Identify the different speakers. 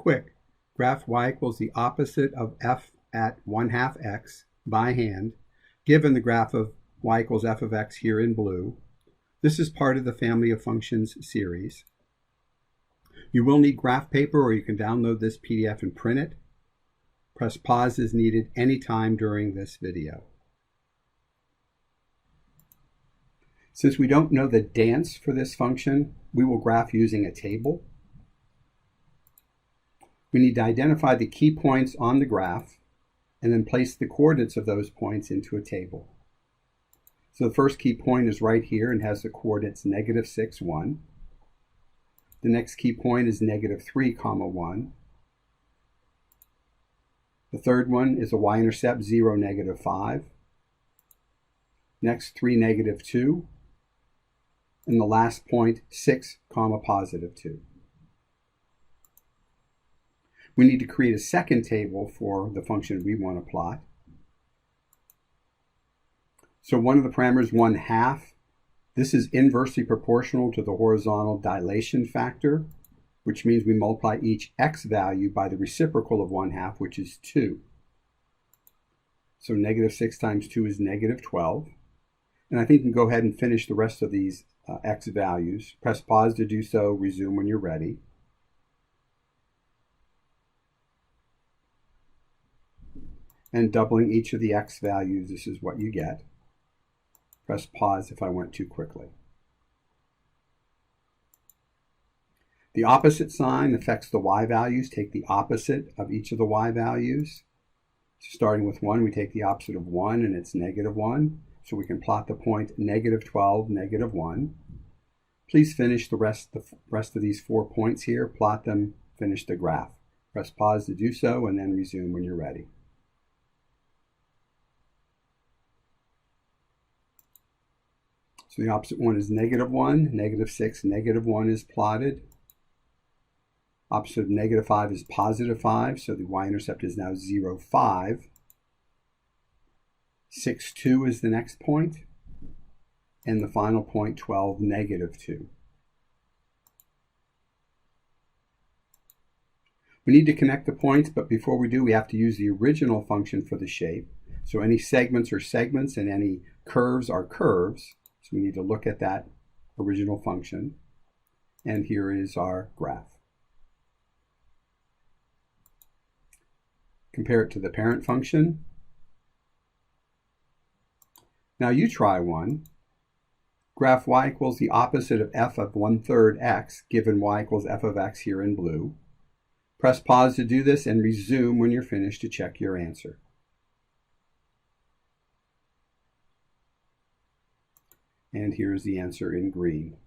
Speaker 1: quick. Graph y equals the opposite of f at 1/2 x by hand, given the graph of y equals f of x here in blue. This is part of the family of functions series. You will need graph paper, or you can download this PDF and print it. Press pause as needed anytime during this video. Since we don't know the dance for this function, we will graph using a table. We need to identify the key points on the graph and then place the coordinates of those points into a table. So the first key point is right here and has the coordinates -6, 1. The next key point is -3, 1. The third one is a y-intercept 0, -5. Next 3, -2. And the last point 6, +2. We need to create a second table for the function we want to plot. So one of the parameters, 1/2, this is inversely proportional to the horizontal dilation factor, which means we multiply each x value by the reciprocal of 1/2, which is 2. So -6 times 2 is -12. And I think you can go ahead and finish the rest of these x values. Press pause to do so, resume when you're ready. And doubling each of the x values, this is what you get. Press pause if I went too quickly. The opposite sign affects the y values. Take the opposite of each of the y values. So starting with 1, we take the opposite of 1, and it's -1. So we can plot the point -12, -1. Please finish the rest of these 4 points here. Plot them, finish the graph. Press pause to do so, and then resume when you're ready. So the opposite one is -1, -6, -1 is plotted. Opposite of -5 is +5, so the y-intercept is now 0, 5. 6, 2 is the next point, and the final point, 12, -2. We need to connect the points, but before we do, we have to use the original function for the shape. So any segments are segments, and any curves are curves. So we need to look at that original function. And here is our graph. Compare it to the parent function. Now you try one. Graph y equals the opposite of f of 1/3 x, given y equals f of x here in blue. Press pause to do this and resume when you're finished to check your answer. And here's the answer in green.